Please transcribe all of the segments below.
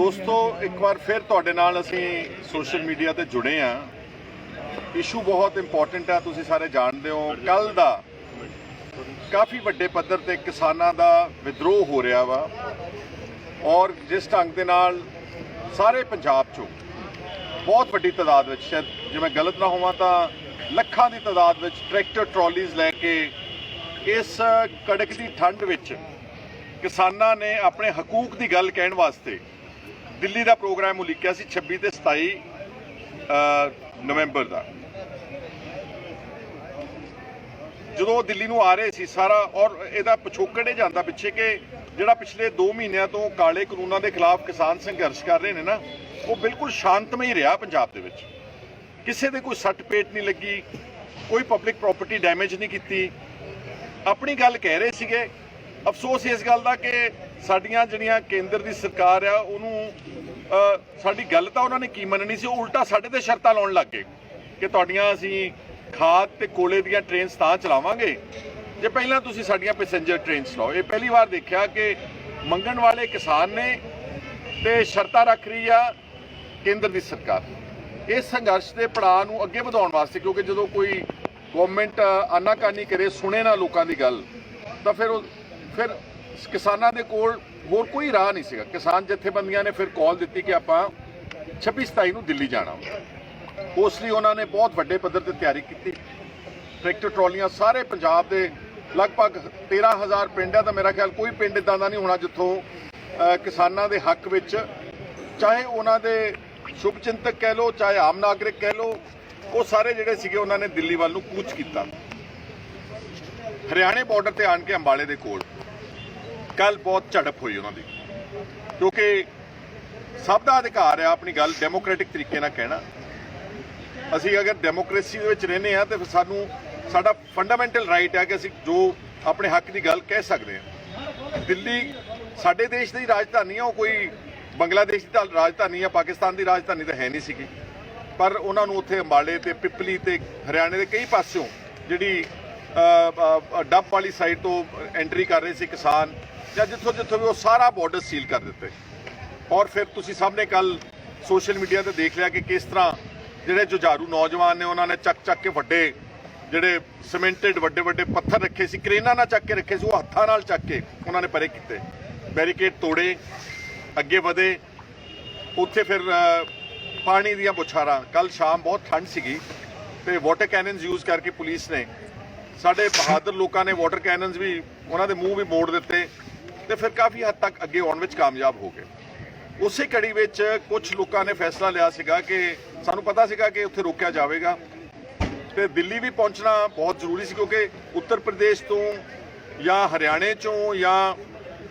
दोस्तों एक बार फिर तुहाडे नाल असीं सोशल मीडिया ते जुड़े हाँ। इशू बहुत इंपॉर्टेंट है, तुसीं सारे जानते हो। कल दा काफ़ी वड्डे पद्धर ते किसानां दा विद्रोह हो रहा वा और जिस ढंग दे नाल सारे पंजाब चों बहुत वड्डी तादाद विच, शायद जे मैं गलत ना होवां तां ਲੱਖਾਂ ਦੀ तादाद विच ट्रैक्टर ट्रॉलीज़ लैके इस कड़कदी ठंड विच किसानां ने अपने हकूक की गल कहण वास्ते दिल्ली का प्रोग्राम उलीकिया सी 26 ते 27 नवंबर का। जो दिल्ली नूं आ रहे सी सारा और इहदा पिछोकड़ ये जांदा पिछे कि जिहड़ा पिछले 2 महीनों तो काले कानूनों के खिलाफ किसान संघर्ष कर रहे हैं ना, वो बिल्कुल शांतमई रहा। पंजाब दे विच किसी दे कोई सट पेट नहीं लगी, कोई पब्लिक प्रॉपर्टी डैमेज नहीं की। अपनी गल कह रहे सीगे। अफसोस इस गल का कि साडियां जिहड़ियां केंद्र की सरकार आ उहनूं साडी गल तां उन्होंने की मननी सी, उल्टा साडे ते शर्तां लाउण लग गए कि तुहाडीआं असीं खाद ते कोले दीआं ट्रेन्स तां चलावांगे जे पहिलां तुसीं साडीआं पैसेंजर ट्रेन्स लाओ। ये पहली बार देखिया कि मंगण वाले किसान ने ते शर्तां रख रही आ केंद्र की सरकार। इस संघर्ष के पड़ाव नूं अगे वधाउण वास्ते, क्योंकि जो कोई गवर्नमेंट आनाकानी करे, सुने ना लोगों की गल, तो फिर किसानों के कोल होर कोई राह नहीं सीगा। किसान जथेबंदियां ने फिर कॉल दी कि आपां 26-27 नूं दिल्ली जाना। उस लिए उन्होंने बहुत वड्डे पद्धर ते तैयारी की। ट्रैक्टर ट्रॉलियां सारे पंजाब के लगभग 13,000 पिंड है, तो मेरा ख्याल कोई पिंड इदां दा नहीं होना जिथों किसानों के हक विच, चाहे उन्होंने शुभ चिंतक कह लो चाहे आम नागरिक कह लो, वो सारे जिहड़े सीगे उन्होंने दिल्ली वाल नूं कूच किया। हरियाणे बॉर्डर ते आण के अंबाले दे कोल कल बहुत झड़प हुई उन्होंने, क्योंकि सब का अधिकार है अपनी गल डेमोक्रेटिक तरीके नाल कहना। असीं अगर डेमोक्रेसी दे विच रहने हैं तो फिर सानूं साडा फंडामेंटल राइट है कि असीं जो अपने हक की गल कह सकते हैं। दिल्ली साडे देश की राजधानी है, वो कोई बांग्लादेश की राजधानी है, पाकिस्तान की राजधानी तो है नहीं सी, पर उन्होंने उत्थे अंबाले ते पिपली ते हरियाणे के कई पासों जिहड़ी डब वाली साइड तो एंट्री कर रहे थे किसान, या जिथों जिथों भी वो सारा बॉर्डर सील कर दिते। और फिर तुसी सामने कल सोशल मीडिया ते देख लिया कि किस तरह जिहड़े जुझारू नौजवान ने उन्होंने चक के वड्डे जिहड़े सीमेंटेड वड्डे वड्डे पत्थर रखे सी, क्रेनां नाल चक के रखे सी, वो हत्थां नाल चक के उन्होंने परे कीते, बैरीकेड तोड़े, अगे वधे। उत्थे फिर पानी दीयां बुछारां, कल शाम बहुत ठंड सीगी ते वाटर कैनन्स यूज़ करके पुलिस ने, साडे बहादुर लोगों ने वाटर कैनन्स भी उन्होंने मूँह भी मोड़ दिते ते फिर काफ़ी हद तक अगे आउण विच कामयाब हो गए। उस कड़ी विच कुछ लोगों ने फैसला लिया सीगा कि सानूं पता सीगा कि उत्थे रोकिया जाएगा ते दिल्ली भी पहुंचना बहुत जरूरी सी, क्योंकि उत्तर प्रदेश तो या हरियाणे चों या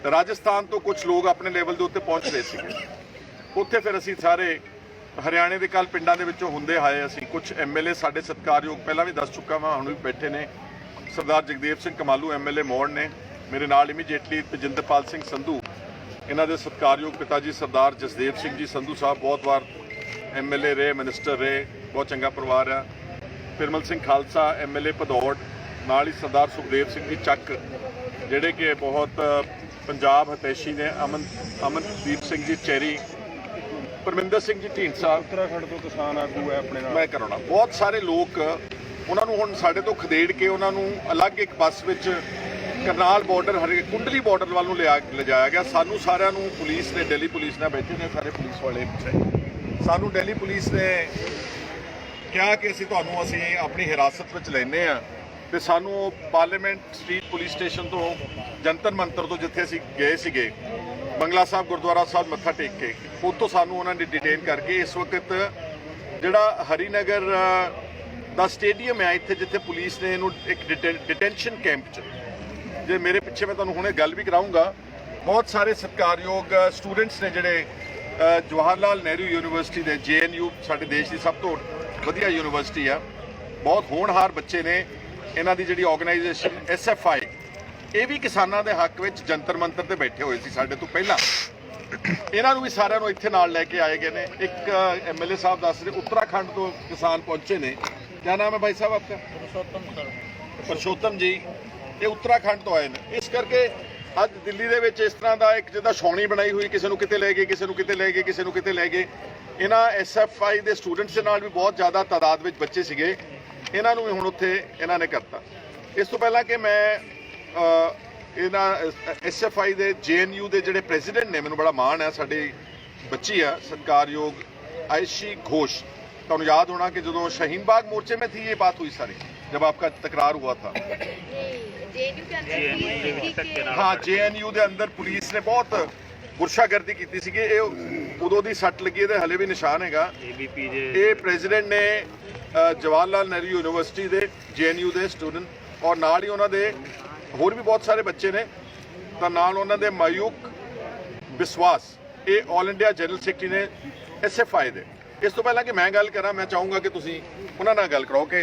राजस्थान तो कुछ लोग अपने लेवल के उत्ते पहुंच रहे थे। उत्थे फिर असीं सारे हरियाणे के कल पिंडां दे विचों हुंदे आए असीं कुछ MLA साडे सत्कारयोग पहलां भी दस चुका मैं, हुण भी बैठे ने सरदार जगदेव सिंह कमालू MLA मौड़ ने, मेरे नाल इमीडिएटली तजिंदरपाल सिंह संधू, इन्हां दे सत्कारयोग पिता जी सरदार जसदेव सिंह जी संधू साहब बहुत बार MLA रहे, मिनिस्टर रहे, बहुत चंगा परिवार है। फिरमल सिंह खालसा MLA भदौड़, नाल ही सरदार सुखदेव सिंह जी चक जिहड़े कि बहुत पंजाब हतैशी ने, अमनदीप सिंह जी चैरी, परमिंदर सिंह जी ढींडसा उत्तराखंड तो किसान आगू है अपने नाल, मैं कराउणा बहुत सारे लोग उन्होंने हुण साडे तो खदेड़ के उन्होंने अलग एक बस विच करनाल बॉर्डर कुंडली बॉर्डर वाल लिजाया गया। सानू सारिਆਂ ਨੂੰ पुलिस ने, दिल्ली पुलिस ने बैठे ने सारे पुलिस वाले पिछे, सानू दिल्ली पुलिस ने कहा कि असीं तुहानूं असीं अपनी हिरासत विच लैने आ ते सानू पार्लीमेंट स्ट्रीट पुलिस स्टेशन तो जंतर मंतर तो जिथे असीं गए सीगे बंगला साहब गुरुद्वारा साहब मत्था टेक के, उतों सानू उन्होंने डिटेन करके इस वक्त जिहड़ा हरिनगर दा स्टेडियम है इत्थे जिथे पुलिस ने इहनूं एक डिटेंशन कैंप च, जे मेरे पिछे मैं तुहानूं हुणे गल भी कराऊंगा, बहुत सारे सत्कारयोग स्टूडेंट्स ने जिहड़े जवाहरलाल नेहरू यूनिवर्सिटी दे JNU साडे देश की सब तो वधिया यूनिवर्सिटी है, बहुत होणहार बच्चे ने। इन्हां दी जिहड़ी ऑर्गेनाइजेशन SFI ये भी किसानों के हक में जंतर मंतर ते बैठे हुए सी साडे तो पहला, इन्हां नूं भी सारिਆਂ ਨੂੰ ਇੱਥੇ ਨਾਲ ਲੈ के आए गए ने। एक MLA साहब दस रहे उत्तराखंड तो किसान पहुंचे ने, क्या नाम है भाई साहब आपका? परशोत्तम जी, ये उत्तराखंड तो आए हैं। इस करके ਅੱਜ ਦਿੱਲੀ ਦੇ ਵਿੱਚ ਇਸ ਤਰ੍ਹਾਂ ਦਾ ਇੱਕ ਜਿੱਦਾਂ ਛਾਉਣੀ ਬਣਾਈ ਹੋਈ, ਕਿਸੇ ਨੂੰ ਕਿਤੇ ਲੈ ਗਏ, ਕਿਸੇ ਨੂੰ ਕਿਤੇ ਲੈ ਗਏ, ਕਿਸੇ ਨੂੰ ਕਿਤੇ ਲੈ ਗਏ। ਇਹਨਾਂ SFI ਦੇ ਸਟੂਡੈਂਟਸ ਦੇ ਨਾਲ ਵੀ ਬਹੁਤ ਜ਼ਿਆਦਾ ਤਾਦਾਦ ਵਿੱਚ ਬੱਚੇ ਸੀਗੇ, ਇਹਨਾਂ ਨੂੰ ਵੀ ਹੁਣ ਉੱਥੇ ਇਹਨਾਂ ਨੇ ਕਰਤਾ। ਇਸ ਤੋਂ ਪਹਿਲਾਂ ਕਿ ਮੈਂ ਇਹਨਾਂ SFI ਦੇ JNU ਦੇ ਜਿਹੜੇ ਪ੍ਰੈਜ਼ੀਡੈਂਟ ਨੇ, ਮੈਨੂੰ ਬੜਾ ਮਾਣ ਹੈ, ਸਾਡੀ ਬੱਚੀ ਆ सत्कारयोग आयशी घोष। ਤੁਹਾਨੂੰ याद होना कि जो शाहीन बाग मोर्चे में थी ये बात हुई सारी, जब आपका तकरार हुआ था। हाँ, JNU के अंदर पुलिस ने बहुत गुरशागर्दी की सी। उदों की सट लगी है, हले भी निशान हैगा। ये प्रेजिडेंट ने जवाहरलाल नेहरू यूनिवर्सिटी के JNU के स्टूडेंट और नाल ही उन्होंने होर भी बहुत सारे बच्चे ने, तो नाल उन्होंने मायूक विश्वास ये ऑल इंडिया जनरल सैकटरी ने SFI दे। इस तो पहला कि मैं गल करा, मैं चाहूँगा कि तुसी उन्हां नाल गल कराओ कि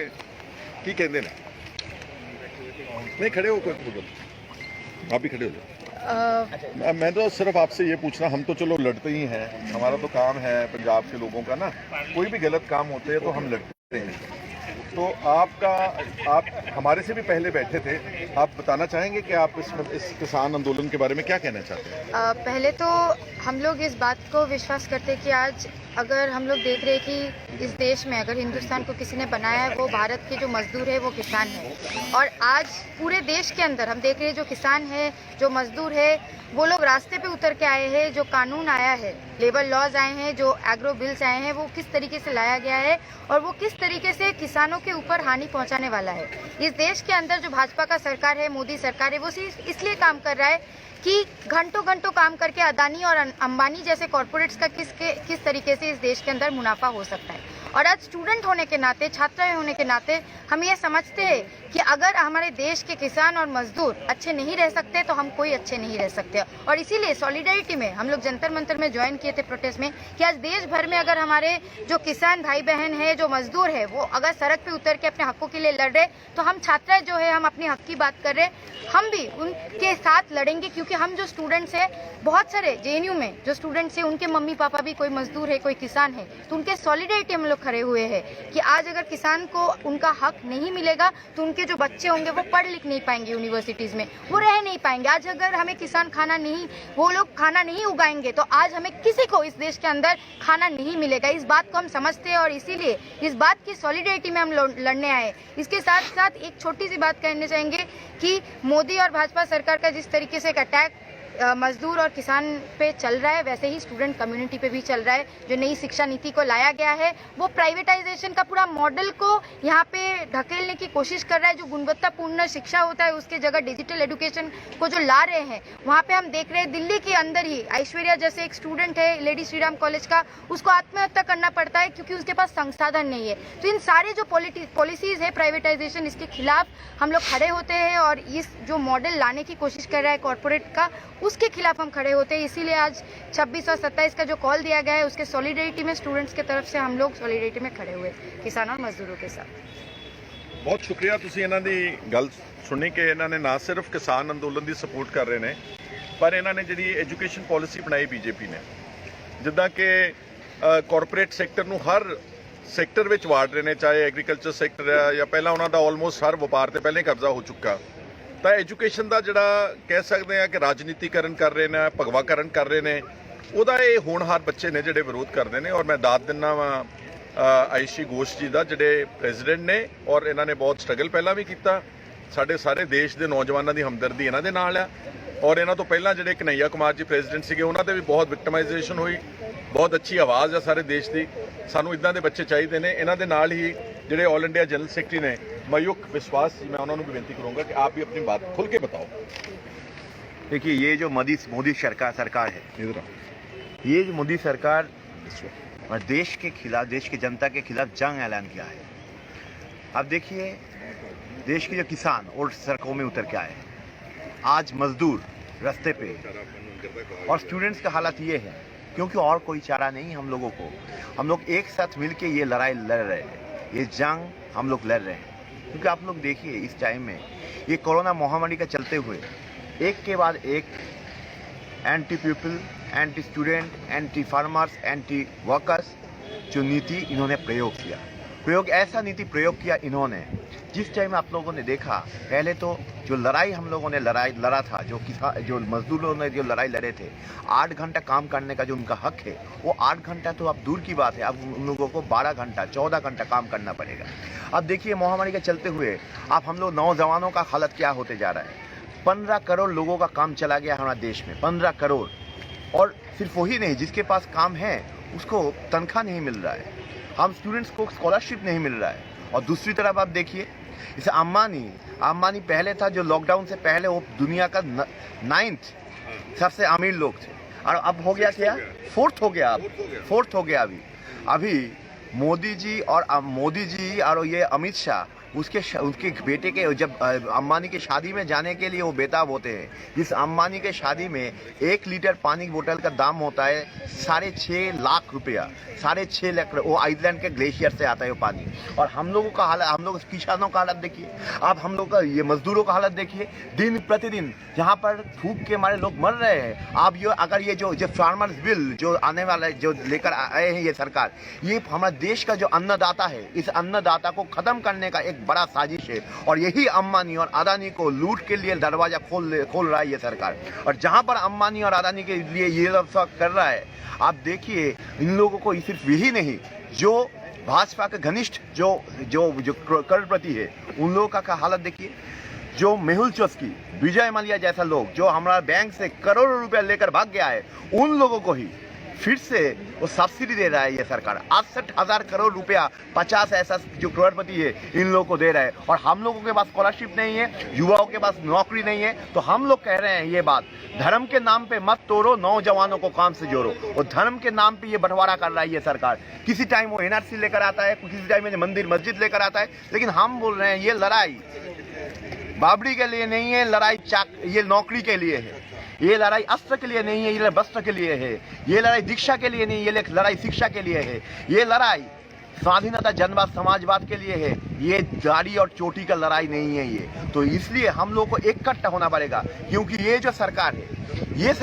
की कहंदे ने। नहीं खड़े हो, कोई आप भी खड़े हो जाओ। मैं तो सिर्फ आपसे ये पूछना, हम तो चलो लड़ते ही हैं, हमारा तो काम है पंजाब के लोगों का ना, कोई भी गलत काम होते हैं तो हम लड़ते हैं। तो आप हमारे से भी पहले बैठे थे, आप बताना चाहेंगे कि आप इस किसान आंदोलन के बारे में क्या कहना चाहते हैं? पहले तो हम लोग इस बात को विश्वास करते हैं कि आज अगर हम लोग देख रहे हैं कि इस देश में अगर हिंदुस्तान को किसी ने बनाया है, वो भारत के जो मजदूर है वो किसान है। और आज पूरे देश के अंदर हम देख रहे हैं जो किसान है, जो मजदूर है, वो लोग रास्ते पे उतर के आए हैं। जो कानून आया है, लेबर लॉज आए हैं, जो एग्रो बिल्स आए हैं, वो किस तरीके से लाया गया है और वो किस तरीके से किसानों के ऊपर हानि पहुंचाने वाला है। इस देश के अंदर जो भाजपा का सरकार है, मोदी सरकार है, वो सिर्फ इसलिए काम कर रहा है कि घंटों घंटों काम करके अदानी और अंबानी जैसे कॉरपोरेट्स का किस तरीके से इस देश के अंदर मुनाफा हो सकता है। और आज स्टूडेंट होने के नाते, छात्र होने के नाते हम ये समझते हैं कि अगर हमारे देश के किसान और मजदूर अच्छे नहीं रह सकते तो हम कोई अच्छे नहीं रह सकते। और इसीलिए सॉलिडारिटी में हम लोग जंतर मंतर में ज्वाइन किए थे प्रोटेस्ट में कि आज देश भर में अगर हमारे जो किसान भाई बहन है, जो मजदूर है, वो अगर सड़क पे उतर के अपने हकों के लिए लड़ रहे, तो हम छात्र जो है, हम अपने हक की बात कर रहे, हम भी उनके साथ लड़ेंगे। क्योंकि हम जो स्टूडेंट्स है, बहुत सारे JNU में जो स्टूडेंट्स है, उनके मम्मी पापा भी कोई मजदूर है, कोई किसान है, तो उनके सॉलिडारिटी हम लोग खड़े हुए हैं कि आज अगर किसान को उनका हक नहीं मिलेगा तो उनके जो बच्चे होंगे वो पढ़ लिख नहीं पाएंगे, यूनिवर्सिटीज में वो रह नहीं पाएंगे। आज अगर हमें किसान खाना नहीं, वो लोग खाना नहीं उगाएंगे तो आज हमें किसी को इस देश के अंदर खाना नहीं मिलेगा। इस बात को हम समझते हैं और इसीलिए इस बात की सॉलिडारिटी में हम लड़ने आए। इसके साथ साथ एक छोटी सी बात कहना चाहेंगे कि मोदी और भाजपा सरकार का जिस तरीके से एक अटैक मजदूर और किसान पे चल रहा है, वैसे ही स्टूडेंट कम्युनिटी पे भी चल रहा है। जो नई शिक्षा नीति को लाया गया है, वो प्राइवेटाइजेशन का पूरा मॉडल को यहाँ पे ढकेलने की कोशिश कर रहा है। जो गुणवत्तापूर्ण शिक्षा होता है, उसके जगह डिजिटल एजुकेशन को जो ला रहे हैं, वहाँ पे हम देख रहे हैं दिल्ली के अंदर ही ऐश्वर्या जैसे एक स्टूडेंट है लेडी श्रीराम कॉलेज का, उसको आत्महत्या करना पड़ता है क्योंकि उसके पास संसाधन नहीं है। तो इन सारे जो पॉलिसीज है प्राइवेटाइजेशन, इसके खिलाफ हम लोग खड़े होते हैं और इस जो मॉडल लाने की कोशिश कर रहा है कॉर्पोरेट का, उसके खिलाफ हम खड़े होते हैं। इसीलिए आज 26 और 27 का जो कॉल दिया गया है, उसके सॉलिडारिटी में स्टूडेंट्स की तरफ से हम लोग सॉलिडारिटी में खड़े हुए किसान और मजदूरों के साथ। बहुत शुक्रिया ਤੁਸੀਂ ਇਹਨਾਂ ਦੀ ਗੱਲ ਸੁਣੀ ਕਿ ਇਹਨਾਂ ਨੇ ਨਾ ਸਿਰਫ ਕਿਸਾਨ ਅੰਦੋਲਨ ਦੀ ਸਪੋਰਟ ਕਰ ਰਹੇ ਨੇ, ਪਰ ਇਹਨਾਂ ਨੇ ਜਿਹੜੀ ਐਜੂਕੇਸ਼ਨ ਪਾਲਿਸੀ ਬਣਾਈ BJP ਨੇ, ਜਿੱਦਾਂ ਕਿ ਕਾਰਪੋਰੇਟ ਸੈਕਟਰ ਨੂੰ ਹਰ ਸੈਕਟਰ ਵਿੱਚ ਵਾੜ ਰਹੇ ਨੇ, ਚਾਹੇ ਐਗਰੀਕਲਚਰ ਸੈਕਟਰ ਹੈ ਜਾਂ ਪਹਿਲਾਂ ਉਹਨਾਂ ਦਾ ਆਲਮੋਸਟ ਹਰ ਵਪਾਰ ਤੇ ਪਹਿਲਾਂ ਹੀ ਕਬਜ਼ਾ ਹੋ ਚੁੱਕਾ। ਤਾਂ ਐਜੂਕੇਸ਼ਨ ਦਾ ਜਿਹੜਾ ਕਹਿ ਸਕਦੇ ਆ ਕਿ ਰਾਜਨੀਤੀਕਰਨ ਕਰ ਰਹੇ ਨੇ, ਭਗਵਾਕਰਨ ਕਰ ਰਹੇ ਨੇ, ਉਹਦਾ ਇਹ ਹੋਣਹਾਰ ਬੱਚੇ ਨੇ ਜਿਹੜੇ ਵਿਰੋਧ ਕਰਦੇ ਨੇ। ਔਰ ਮੈਂ ਦਾਤ ਦਿੰਦਾ ਵਾਂ ਆਇਸ਼ੀ ਘੋਸ਼ ਜੀ ਦਾ, ਜਿਹੜੇ ਪ੍ਰੈਜ਼ੀਡੈਂਟ ਨੇ, ਔਰ ਇਹਨਾਂ ਨੇ ਬਹੁਤ ਸਟਰਗਲ ਪਹਿਲਾਂ ਵੀ ਕੀਤਾ। ਸਾਡੇ ਸਾਰੇ ਦੇਸ਼ ਦੇ ਨੌਜਵਾਨਾਂ ਦੀ ਹਮਦਰਦੀ ਇਹਨਾਂ ਦੇ ਨਾਲ ਆ। ਔਰ ਇਹਨਾਂ ਤੋਂ ਪਹਿਲਾਂ ਜਿਹੜੇ ਕਨਈਆ ਕੁਮਾਰ ਜੀ ਪ੍ਰੈਜ਼ੀਡੈਂਟ ਸੀਗੇ, ਉਹਨਾਂ ਤੇ ਵੀ ਬਹੁਤ ਵਿਕਟਮਾਈਜੇਸ਼ਨ ਹੋਈ। ਬਹੁਤ ਅੱਛੀ ਆਵਾਜ਼ ਆ ਸਾਰੇ ਦੇਸ਼ ਦੀ। ਸਾਨੂੰ ਇਦਾਂ ਦੇ ਬੱਚੇ ਚਾਹੀਦੇ ਨੇ। ਇਹਨਾਂ ਦੇ ਨਾਲ ਹੀ ਜਿਹੜੇ ऑल इंडिया जनरल सेक्रेटरी ने मयूख विश्वास जी, मैं उन्होंने भी बेनती करूंगा कि आप भी अपनी बात खुल के बताओ। देखिए, ये जो मोदी सरकार है, ये जो मोदी सरकार और देश के खिलाफ, देश की जनता के खिलाफ जंग ऐलान किया है। अब देखिए, देश के जो किसान और सड़कों में उतर के आए हैं, आज मजदूर रास्ते पे, और स्टूडेंट्स का हालत ये है क्योंकि और कोई चारा नहीं हम लोगों को। हम लोग एक साथ मिलके ये लड़ाई लड़ रहे हैं, ये जंग हम लोग लड़ रहे हैं। क्योंकि आप लोग देखिए, इस टाइम में ये कोरोना महामारी का चलते हुए एक के बाद एक anti people, anti student, anti farmers, anti workers जो नीति इन्होंने प्रयोग किया, ऐसा नीति प्रयोग किया इन्होंने जिस टाइम आप लोगों ने देखा, पहले तो जो लड़ाई हम लोगों ने लड़ा था, जो मजदूरों ने जो लड़ाई लड़े थे, 8 घंटा काम करने का जो उनका हक है, वो 8 घंटा तो अब दूर की बात है, अब उन लोगों को 12 घंटा 14 घंटा काम करना पड़ेगा। अब देखिए महामारी के चलते हुए अब हम लोग नौजवानों का हालत क्या होते जा रहा है। 15 करोड़ लोगों का काम चला गया हमारे देश में, 15 करोड़। और सिर्फ वही नहीं, जिसके पास काम है उसको तनख्वाह नहीं मिल रहा है, हम स्टूडेंट्स को स्कॉलरशिप नहीं मिल रहा है। और दूसरी तरफ आप देखिए, जैसे अंबानी पहले था, जो लॉकडाउन से पहले वो दुनिया का 9th सबसे अमीर लोग थे, और अब हो गया क्या, 4th हो गया, अब 4th हो गया। अभी मोदी जी और ये अमित शाह उसके बेटे के, जब अंबानी की शादी में जाने के लिए वो बेताब होते हैं। इस अंबानी के शादी में 1 लीटर पानी की बोतल का दाम होता है 6.5 लाख रुपया, 6.5 लाख। वो आइसलैंड के ग्लेशियर से आता है वो पानी। और हम लोगों का हालत, हम लोग किसानों का हालत देखिए, आप हम लोग का ये मजदूरों का हालत देखिए, दिन प्रतिदिन यहाँ पर भूख के मारे लोग मर रहे हैं। आप अगर ये जो फार्मर्स बिल जो आने वाला है, जो लेकर आए हैं ये सरकार, ये हमारे देश का जो अन्नदाता है, इस अन्नदाता को खत्म करने का एक बड़ा साजिश है। और यही अंबानी और अदानी को लूट के लिए दरवाजा खोल रहा है ये सरकार। और जहां पर अंबानी और अदानी के लिए ये लोग कर रहा है, आप देखिए इन लोगों को सिर्फ यही नहीं, जो भाजपा के घनिष्ठ जो करोड़पति है, उन लोगों का हालत देखिए। जो मेहुल चोस्की, विजय माल्या जैसा लोग जो हमारा बैंक से करोड़ों रुपया लेकर भाग गया है, उन लोगों को ही फिर से वो सब्सिडी दे रहा है ये सरकार। 68,000 करोड़ रुपया 50 ऐसा जो करोड़पति है इन लोगों को दे रहा है। और हम लोगों के पास स्कॉलरशिप नहीं है, युवाओं के पास नौकरी नहीं है। तो हम लोग कह रहे हैं ये बात, धर्म के नाम पे मत तोड़ो, नौजवानों को काम से जोड़ो। और धर्म के नाम पे ये बंटवारा कर रहा है ये सरकार। किसी टाइम वो NRC लेकर आता है, किसी टाइम में मंदिर मस्जिद लेकर आता है। लेकिन हम बोल रहे हैं ये लड़ाई बाबरी के लिए नहीं है, लड़ाई ये नौकरी के लिए है। ये लड़ाई अस्त्र के लिए नहीं है, ये वस्त्र के लिए है। ये लड़ाई दीक्षा के लिए नहीं, ये लड़ाई शिक्षा के लिए है। ये लड़ाई स्वाधीनता, जनवाद, समाजवाद के लिए है। ये दाढ़ी और चोटी का लड़ाई नहीं है ये। तो इसलिए हम लोग को इकट्ठा होना पड़ेगा, क्योंकि ये जो सरकार है, ये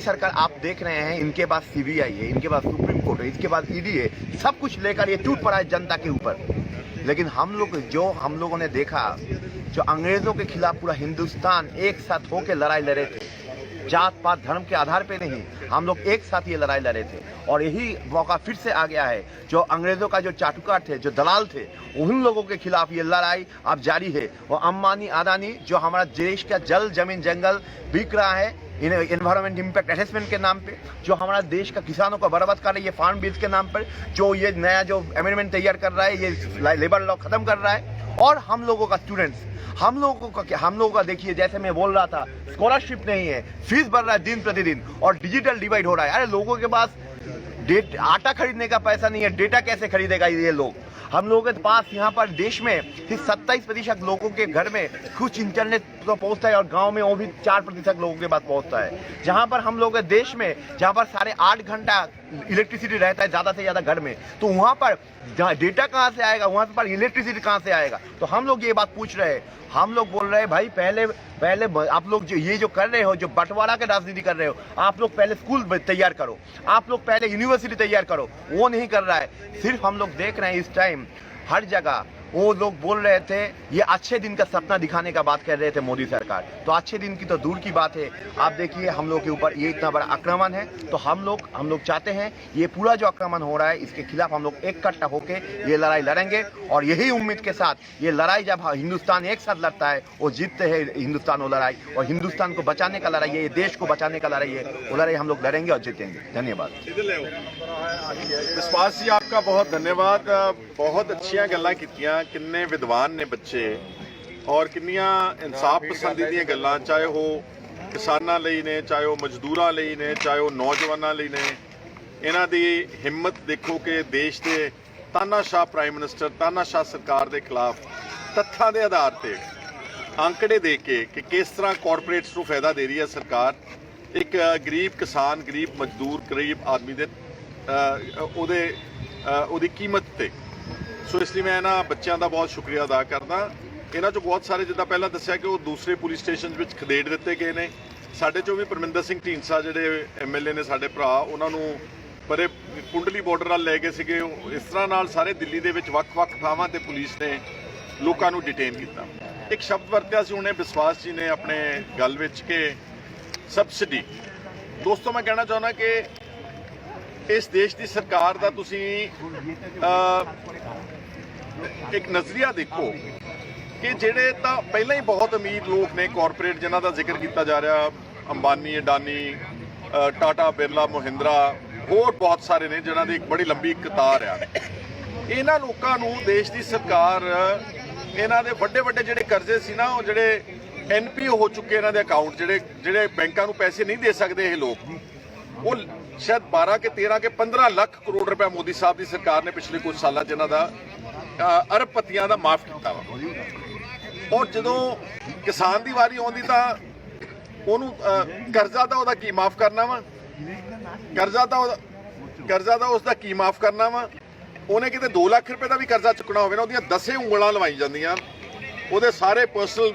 सरकार आप देख रहे हैं, इनके पास CBI है, इनके पास सुप्रीम कोर्ट है, इसके पास ED है, सब कुछ लेकर ये टूट पड़ा है जनता के ऊपर। लेकिन हम लोगों ने देखा, जो अंग्रेजों के खिलाफ पूरा हिंदुस्तान एक साथ होकर लड़ाई लड़े थे, जात पात धर्म के आधार पे नहीं, हम लोग एक साथ ये लड़ाई लड़े थे। और यही मौका फिर से आ गया है। जो अंग्रेजों का जो चाटुकार थे, जो दलाल थे, उन लोगों के खिलाफ ये लड़ाई अब जारी है। और अंबानी अदानी जो हमारा देश का जल जमीन जंगल बिक रहा है एनवायरमेंट इम्पैक्ट असेसमेंट के नाम पे, जो हमारा देश का किसानों को बर्बाद कर रही है फार्म बिल्स के नाम पर, जो ये नया जो अमेंडमेंट तैयार कर रहा है, ये लेबर लॉ खत्म कर रहा है। और हम लोगों का स्टूडेंट्स, हम लोगों का देखिए, जैसे मैं बोल रहा था, स्कॉलरशिप नहीं है, फीस बढ़ रहा है दिन प्रतिदिन, और डिजिटल डिवाइड हो रहा है। अरे लोगों के पास आटा खरीदने का पैसा नहीं है, डेटा कैसे खरीदेगा ये लोग। हम लोगों के पास यहाँ पर देश में सिर्फ 27% लोगों के घर में कुछ इंटरनेट तो पहुँचता है, और गांव में वो भी 4% लोगों के पास पहुँचता है। जहाँ पर हम लोग के देश में, जहाँ पर 8.5 घंटा इलेक्ट्रिसिटी रहता है ज़्यादा से ज़्यादा घर में, तो वहाँ पर डेटा कहाँ से आएगा, वहाँ पर इलेक्ट्रिसिटी कहाँ से आएगा। तो हम लोग ये बात पूछ रहे हैं, हम लोग बोल रहे हैं भाई, पहले आप लोग जो कर रहे हो, जो बंटवारा के राजनीति कर रहे हो, आप लोग पहले स्कूल तैयार करो, आप लोग पहले यूनिवर्सिटी तैयार करो। वो नहीं कर रहा है। सिर्फ हम लोग देख रहे हैं इस टाइम हर जगह वो लोग बोल रहे थे, ये अच्छे दिन का सपना दिखाने का बात कर रहे थे मोदी सरकार। तो अच्छे दिन की तो दूर की बात है। आप देखिए हम लोग के ऊपर ये इतना बड़ा आक्रमण है। तो हम लोग चाहते हैं ये पूरा जो आक्रमण हो रहा है, इसके खिलाफ हम लोग इकट्ठा होकर ये लड़ाई लड़ेंगे। और यही उम्मीद के साथ ये लड़ाई, जब हिंदुस्तान एक साथ लड़ता है, वो जीतते हैं हिंदुस्तान वो लड़ाई। और हिंदुस्तान को बचाने का लड़ाई है, ये देश को बचाने का लड़ाई है, वो लड़ाई हम लोग लड़ेंगे और जीतेंगे। धन्यवाद। विश्वास जी, आपका बहुत धन्यवाद। बहुत अच्छियां गल्लां कीतियां, किन्ने विद्वान ने बच्चे, और किन्नियां इंसाफ पसंदी ਦੀਆਂ ਗੱਲਾਂ, ਚਾਹੇ ਉਹ ਕਿਸਾਨਾਂ ਲਈ ਨੇ, ਚਾਹੇ ਉਹ ਮਜ਼ਦੂਰਾਂ ਲਈ ਨੇ, ਚਾਹੇ ਉਹ ਨੌਜਵਾਨਾਂ ਲਈ ਨੇ। ਇਹਨਾਂ ਦੀ ਹਿੰਮਤ ਦੇਖੋ ਕਿ ਦੇਸ਼ ਦੇ ਤਾਨਾਸ਼ਾਹ ਪ੍ਰਾਈਮ ਮਿਨਿਸਟਰ, ਤਾਨਾਸ਼ਾਹ ਸਰਕਾਰ ਦੇ ਖਿਲਾਫ ਤੱਥਾਂ ਦੇ ਆਧਾਰ ਤੇ ਅੰਕੜੇ ਦੇ ਕੇ ਕਿ ਕਿਸ ਤਰ੍ਹਾਂ ਕਾਰਪੋਰੇਟਸ ਨੂੰ ਫਾਇਦਾ ਦੇ ਰਹੀ ਹੈ ਸਰਕਾਰ, ਇੱਕ ਗਰੀਬ ਕਿਸਾਨ, ਗਰੀਬ ਮਜ਼ਦੂਰ, ਗਰੀਬ ਆਦਮੀ ਦੇ ਉਹਦੀ ਕੀਮਤ ਤੇ। ਸੋ ਇਸ ਲਈ ਮੈਂ ਇਹਨਾਂ ਬੱਚਿਆਂ ਦਾ ਬਹੁਤ ਸ਼ੁਕਰੀਆ ਅਦਾ ਕਰਦਾ। ਇਹਨਾਂ 'ਚੋਂ ਬਹੁਤ ਸਾਰੇ, ਜਿੱਦਾਂ ਪਹਿਲਾਂ ਦੱਸਿਆ, ਕਿ ਉਹ ਦੂਸਰੇ ਪੁਲਿਸ ਸਟੇਸ਼ਨ ਵਿੱਚ ਖਦੇੜ ਦਿੱਤੇ ਗਏ ਨੇ। ਸਾਡੇ 'ਚੋਂ ਵੀ ਪਰਮਿੰਦਰ ਸਿੰਘ ਢੀਂਡਸਾ ਜਿਹੜੇ MLA ਨੇ ਸਾਡੇ ਭਰਾ, ਉਹਨਾਂ ਨੂੰ ਪਰੇ ਕੁੰਡਲੀ ਬਾਰਡਰ ਨਾਲ ਲੈ ਗਏ ਸੀਗੇ। ਇਸ ਤਰ੍ਹਾਂ ਨਾਲ ਸਾਰੇ ਦਿੱਲੀ ਦੇ ਵਿੱਚ ਵੱਖ-ਵੱਖ ਥਾਵਾਂ ਤੇ ਪੁਲਿਸ ਨੇ ਲੋਕਾਂ ਨੂੰ ਡਿਟੇਨ ਕੀਤਾ। ਇੱਕ ਸ਼ਬਦ ਵਰਤਿਆ ਸੀ ਉਹਨੇ ਵਿਸ਼ਵਾਸ ਜੀ ਨੇ ਆਪਣੇ ਗੱਲ ਵਿੱਚ ਕਿ ਸਬਸਿਡੀ। ਦੋਸਤੋ ਮੈਂ ਕਹਿਣਾ ਚਾਹੁੰਦਾ ਕਿ ਇਸ ਦੇਸ਼ ਦੀ ਸਰਕਾਰ ਦਾ ਤੁਸੀਂ ਇੱਕ ਨਜ਼ਰੀਆ ਦੇਖੋ ਕਿ ਜਿਹੜੇ ਤਾਂ ਪਹਿਲਾਂ ਹੀ ਬਹੁਤ ਅਮੀਰ ਲੋਕ ਨੇ ਕਾਰਪੋਰੇਟ ਜਿਨ੍ਹਾਂ ਦਾ ਜ਼ਿਕਰ ਕੀਤਾ ਜਾ ਰਿਹਾ, ਅੰਬਾਨੀ, ਅਡਾਨੀ, ਟਾਟਾ, ਬਿਰਲਾ, ਮਹਿੰਦਰਾ, ਹੋਰ ਬਹੁਤ ਸਾਰੇ ਨੇ ਜਿਨ੍ਹਾਂ ਦੀ ਇੱਕ ਬੜੀ ਲੰਬੀ ਕਤਾਰ ਆ। ਇਹਨਾਂ ਲੋਕਾਂ ਨੂੰ ਦੇਸ਼ ਦੀ ਸਰਕਾਰ ਇਹਨਾਂ ਦੇ ਵੱਡੇ ਵੱਡੇ ਜਿਹੜੇ ਕਰਜ਼ੇ ਸੀ ਨਾ, ਉਹ ਜਿਹੜੇ NPO ਹੋ ਚੁੱਕੇ ਇਹਨਾਂ ਦੇ ਅਕਾਊਂਟ, ਜਿਹੜੇ ਬੈਂਕਾਂ ਨੂੰ ਪੈਸੇ ਨਹੀਂ ਦੇ ਸਕਦੇ ਇਹ ਲੋਕ, ਉਹ ਸ਼ਾਇਦ 12 ਕੇ 13 ਕੇ 15 ਲੱਖ ਕਰੋੜ ਰੁਪਏ ਮੋਦੀ ਸਾਹਿਬ ਦੀ ਸਰਕਾਰ ਨੇ ਪਿਛਲੇ ਕੁਝ ਸਾਲਾਂ ਜਿਨ੍ਹਾਂ ਦਾ ਅਰਬਪਤੀਆਂ ਦਾ ਮਾਫ ਕੀਤਾ ਵਾ। ਔਰ ਜਦੋਂ ਕਿਸਾਨ ਦੀ ਵਾਰੀ ਆਉਂਦੀ ਤਾਂ ਉਹਨੂੰ ਕਰਜ਼ਾ ਤਾਂ ਉਹਦਾ ਕੀ ਮਾਫ ਕਰਨਾ ਵਾ, ਕਰਜ਼ਾ ਤਾਂ ਉਸਦਾ ਕੀ ਮਾਫ ਕਰਨਾ ਵਾ। ਉਹਨੇ ਕਿਤੇ 2 ਲੱਖ ਰੁਪਏ ਦਾ ਵੀ ਕਰਜ਼ਾ ਚੁੱਕਣਾ ਹੋਵੇ ਨਾ, ਉਹਦੀਆਂ 10 ਉਂਗਲਾਂ ਲਵਾਈ ਜਾਂਦੀਆਂ, ਉਹਦੇ ਸਾਰੇ ਪਰਸਨਲ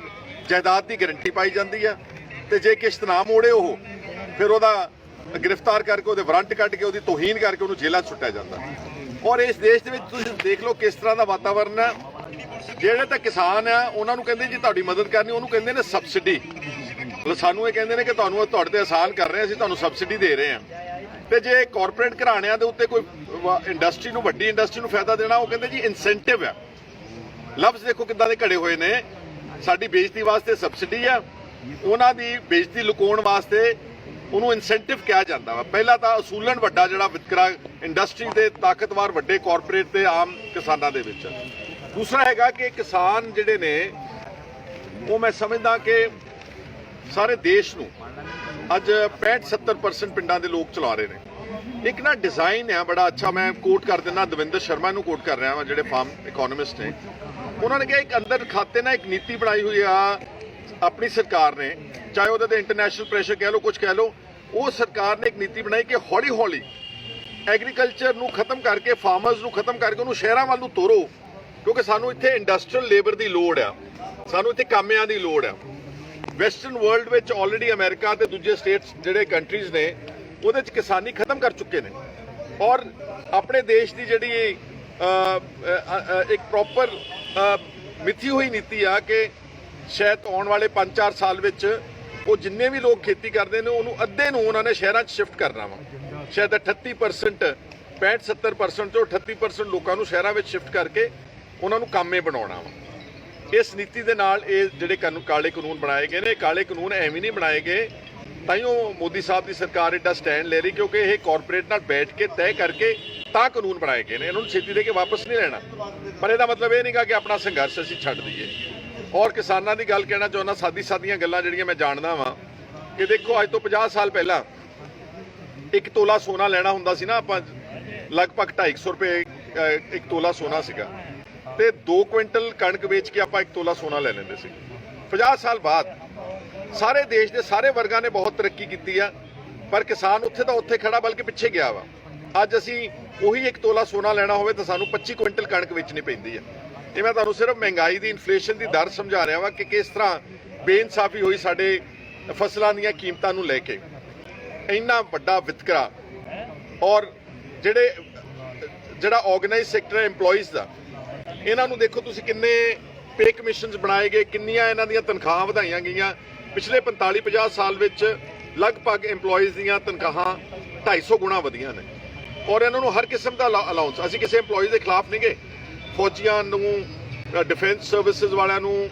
ਜਾਇਦਾਦ ਦੀ ਗਰੰਟੀ ਪਾਈ ਜਾਂਦੀ ਆ, ਤੇ ਜੇ ਕਿਸ਼ਤ ਨਾ ਮੋੜੇ ਉਹ ਫਿਰ ਉਹਦਾ ਗ੍ਰਿਫਤਾਰ ਕਰਕੇ ਉਹਦੇ ਵਾਰੰਟ ਕੱਢ ਕੇ ਉਹਦੀ ਤੋਹੀਨ ਕਰਕੇ ਉਹਨੂੰ ਜੇਲ੍ਹਾਂ 'ਚ ਸੁੱਟਿਆ ਜਾਂਦਾ। ਔਰ ਇਸ ਦੇਸ਼ ਦੇ ਵਿੱਚ ਤੁਸੀਂ ਦੇਖ ਲਓ ਕਿਸ ਤਰ੍ਹਾਂ ਦਾ ਵਾਤਾਵਰਨ ਹੈ। ਜਿਹੜੇ ਤਾਂ ਕਿਸਾਨ ਆ ਉਹਨਾਂ ਨੂੰ ਕਹਿੰਦੇ ਜੀ ਤੁਹਾਡੀ ਮਦਦ ਕਰਨੀ, ਉਹਨੂੰ ਕਹਿੰਦੇ ਨੇ ਸਬਸਿਡੀ। ਮਤਲਬ ਸਾਨੂੰ ਇਹ ਕਹਿੰਦੇ ਨੇ ਕਿ ਤੁਹਾਨੂੰ ਤੁਹਾਡੇ ਤੇ ਆਸਾਨ ਕਰ ਰਹੇ ਹਾਂ, ਅਸੀਂ ਤੁਹਾਨੂੰ ਸਬਸਿਡੀ ਦੇ ਰਹੇ ਹਾਂ। ਤੇ ਜੇ ਕਾਰਪੋਰੇਟ ਘਰਾਣਿਆਂ ਦੇ ਉੱਤੇ ਕੋਈ ਇੰਡਸਟਰੀ ਨੂੰ, ਵੱਡੀ ਇੰਡਸਟਰੀ ਨੂੰ ਫਾਇਦਾ ਦੇਣਾ, ਉਹ ਕਹਿੰਦੇ ਜੀ ਇਨਸੈਂਟਿਵ ਆ। ਲਫ਼ਜ਼ ਦੇਖੋ ਕਿੱਦਾਂ ਦੇ ਘੜੇ ਹੋਏ ਨੇ। ਸਾਡੀ ਬੇਇੱਜ਼ਤੀ ਵਾਸਤੇ ਸਬਸਿਡੀ ਆ, ਉਹਨਾਂ ਦੀ ਬੇਇੱਜ਼ਤੀ ਲੁਕਾਉਣ ਵਾਸਤੇ ਉਹਨੂੰ ਇਨਸੈਂਟਿਵ ਕਿਹਾ ਜਾਂਦਾ ਵਾ। ਪਹਿਲਾਂ ਤਾਂ ਅਸੂਲਨ ਵੱਡਾ ਜਿਹੜਾ ਵਿਤਕਰਾ ਇੰਡਸਟਰੀ ਦੇ ਤਾਕਤਵਰ ਵੱਡੇ ਕਾਰਪੋਰੇਟ ਤੇ ਆਮ ਕਿਸਾਨਾਂ ਦੇ ਵਿੱਚ। ਦੂਸਰਾ ਹੈਗਾ ਕਿ ਕਿਸਾਨ ਜਿਹੜੇ ਨੇ ਉਹ ਮੈਂ ਸਮਝਦਾ ਕਿ ਸਾਰੇ ਦੇਸ਼ ਨੂੰ ਅੱਜ 65-70% ਪਿੰਡਾਂ ਦੇ ਲੋਕ ਚਲਾ ਰਹੇ ਨੇ। ਇੱਕ ਨਾ ਡਿਜ਼ਾਈਨ ਹੈ ਬੜਾ ਅੱਛਾ, ਮੈਂ ਕੋਟ ਕਰ ਦਿੰਦਾ, ਦਵਿੰਦਰ ਸ਼ਰਮਾ ਨੂੰ ਕੋਟ ਕਰ ਰਿਹਾ ਵਾਂ ਜਿਹੜੇ ਫਾਰਮ ਇਕਨੋਮਿਸਟ ਨੇ। ਉਹਨਾਂ ਨੇ ਕਿਹਾ ਇੱਕ ਅੰਦਰ ਖਾਤੇ ਨਾਲ ਇੱਕ ਨੀਤੀ ਬਣਾਈ ਹੋਈ ਆ ਆਪਣੀ ਸਰਕਾਰ ਨੇ, ਚਾਹੇ ਉਹਦੇ ਤੇ ਇੰਟਰਨੈਸ਼ਨਲ ਪ੍ਰੈਸ਼ਰ ਕਹਿ ਲਓ, ਕੁਝ ਕਹਿ ਲਓ, ਉਹ ਸਰਕਾਰ ਨੇ ਇੱਕ ਨੀਤੀ ਬਣਾਈ ਕਿ ਹੌਲੀ ਹੌਲੀ ਐਗਰੀਕਲਚਰ ਨੂੰ ਖਤਮ ਕਰਕੇ, ਫਾਰਮਰਸ ਨੂੰ ਖਤਮ ਕਰਕੇ ਉਹਨੂੰ ਸ਼ਹਿਰਾਂ ਵੱਲ ਨੂੰ ਤੋਰੋ, ਕਿਉਂਕਿ ਸਾਨੂੰ ਇੱਥੇ ਇੰਡਸਟਰੀਅਲ ਲੇਬਰ ਦੀ ਲੋੜ ਆ, ਸਾਨੂੰ ਇੱਥੇ ਕਾਮਿਆਂ ਦੀ ਲੋੜ ਆ। ਵੈਸਟਰਨ ਵਰਲਡ ਵਿੱਚ ਆਲਰੇਡੀ ਅਮਰੀਕਾ ਤੇ ਦੂਜੇ ਸਟੇਟਸ ਜਿਹੜੇ ਕੰਟਰੀਜ਼ ਨੇ ਉਹਦੇ 'ਚ ਕਿਸਾਨੀ ਖਤਮ ਕਰ ਚੁੱਕੇ ਨੇ। ਔਰ ਆਪਣੇ ਦੇਸ਼ ਦੀ ਜਿਹੜੀ ਇੱਕ ਪ੍ਰੋਪਰ ਮਿੱਥੀ ਹੋਈ ਨੀਤੀ ਆ ਕਿ ਸ਼ਾਇਦ ਆਉਣ ਵਾਲੇ 5-4 ਸਾਲ ਵਿੱਚ ਉਹ ਜਿੰਨੇ ਵੀ ਲੋਕ ਖੇਤੀ ਕਰਦੇ ਨੇ ਉਹਨੂੰ ਅੱਧੇ ਨੂੰ ਉਹਨਾਂ ਨੇ ਸ਼ਹਿਰਾਂ 'ਚ ਸ਼ਿਫਟ ਕਰਨਾ ਵਾ। ਸ਼ਾਇਦ 38%, 65-70% ਤੋਂ 38% ਲੋਕਾਂ ਨੂੰ ਸ਼ਹਿਰਾਂ ਵਿੱਚ ਸ਼ਿਫਟ ਕਰਕੇ ਉਹਨਾਂ ਨੂੰ ਕਾਮੇ ਬਣਾਉਣਾ ਵਾ। ਇਸ ਨੀਤੀ ਦੇ ਨਾਲ ਇਹ ਜਿਹੜੇ ਕਾਲੇ ਕਾਨੂੰਨ ਬਣਾਏ ਗਏ ਨੇ, ਕਾਲੇ ਕਾਨੂੰਨ ਐਵੇਂ ਨਹੀਂ ਬਣਾਏ ਗਏ ਤਾਈਓ ਮੋਦੀ ਸਾਹਿਬ ਦੀ ਸਰਕਾਰ ਏਡਾ ਸਟੈਂਡ ਲੈ ਰਹੀ, ਕਿਉਂਕਿ ਇਹ ਕਾਰਪੋਰੇਟ ਨਾਲ ਬੈਠ ਕੇ ਤੈਅ ਕਰਕੇ ਤਾਂ ਕਾਨੂੰਨ ਬਣਾਏ ਗਏ ਨੇ। ਇਹਨਾਂ ਨੂੰ ਛੇਤੀ ਦੇ ਕੇ ਵਾਪਸ ਨਹੀਂ ਲੈਣਾ, ਪਰ ਇਹਦਾ ਮਤਲਬ ਇਹ ਨਹੀਂਗਾ ਕਿ ਆਪਣਾ ਸੰਘਰਸ਼ ਅਸੀਂ ਛੱਡ ਦਈਏ। ਔਰ ਕਿਸਾਨਾਂ ਦੀ ਗੱਲ ਕਹਿਣਾ ਚਾਹੁੰਦਾ, ਸਾਦੀਆਂ ਗੱਲਾਂ ਜਿਹੜੀਆਂ ਮੈਂ ਜਾਣਦਾ ਵਾਂ ਕਿ ਦੇਖੋ ਅੱਜ ਤੋਂ 50 ਸਾਲ ਪਹਿਲਾਂ 1 ਤੋਲਾ ਸੋਨਾ ਲੈਣਾ ਹੁੰਦਾ ਸੀ ਨਾ ਆਪਾਂ, ਲਗਭਗ 250 ਰੁਪਏ 1 ਤੋਲਾ ਸੋਨਾ ਸੀਗਾ, ਤੇ 2 ਕੁਇੰਟਲ ਕਣਕ ਵੇਚ ਕੇ ਆਪਾਂ 1 ਤੋਲਾ ਸੋਨਾ ਲੈ ਲੈਂਦੇ ਸੀ। 50 ਸਾਲ ਬਾਅਦ ਸਾਰੇ ਦੇਸ਼ ਦੇ ਸਾਰੇ ਵਰਗਾਂ ਨੇ ਬਹੁਤ ਤਰੱਕੀ ਕੀਤੀ ਆ, ਪਰ ਕਿਸਾਨ ਉੱਥੇ ਦਾ ਉੱਥੇ ਖੜਾ ਬਲਕਿ ਪਿੱਛੇ ਗਿਆ ਵਾ। ਅੱਜ ਅਸੀਂ ਉਹੀ 1 ਤੋਲਾ ਸੋਨਾ ਲੈਣਾ ਹੋਵੇ ਤਾਂ ਸਾਨੂੰ 25 ਕੁਇੰਟਲ ਕਣਕ ਵੇਚਣੀ ਪੈਂਦੀ ਆ। ਇਹ ਮੈਂ ਤੁਹਾਨੂੰ ਸਿਰਫ ਮਹਿੰਗਾਈ ਦੀ, ਇਨਫਲੇਸ਼ਨ ਦੀ ਦਰ ਸਮਝਾ ਰਿਹਾ ਵਾ ਕਿ ਕਿਸ ਤਰ੍ਹਾਂ ਬੇਇਨਸਾਫੀ ਹੋਈ ਸਾਡੇ ਫਸਲਾਂ ਦੀਆਂ ਕੀਮਤਾਂ ਨੂੰ ਲੈ ਕੇ। ਇੰਨਾ ਵੱਡਾ ਵਿਤਕਰਾ। ਔਰ ਜਿਹੜਾ ਆਰਗੇਨਾਈਜ਼ ਸੈਕਟਰ ਹੈ EMPLOYEES ਦਾ, ਇਹਨਾਂ ਨੂੰ ਦੇਖੋ ਤੁਸੀਂ ਕਿੰਨੇ ਪੇ ਕਮਿਸ਼ਨਸ ਬਣਾਏ ਗਏ, ਕਿੰਨੀਆਂ ਇਹਨਾਂ ਦੀਆਂ ਤਨਖਾਹਾਂ ਵਧਾਈਆਂ ਗਈਆਂ। ਪਿਛਲੇ 45-50 ਸਾਲ ਵਿੱਚ ਲਗਭਗ EMPLOYEES ਦੀਆਂ ਤਨਖਾਹਾਂ 250 ਗੁਣਾ ਵਧੀਆਂ ਨੇ। ਔਰ ਇਹਨਾਂ ਨੂੰ ਹਰ ਕਿਸਮ ਦਾ ਅਲਾਊਂਸ, ਅਸੀਂ ਕਿਸੇ EMPLOYEE ਦੇ ਖਿਲਾਫ ਨਹੀਂ ਗਏ, ਫੌਜੀਆਂ ਨੂੰ, ਡਿਫੈਂਸ ਸਰਵਿਸਿਜ਼ ਵਾਲਿਆਂ ਨੂੰ,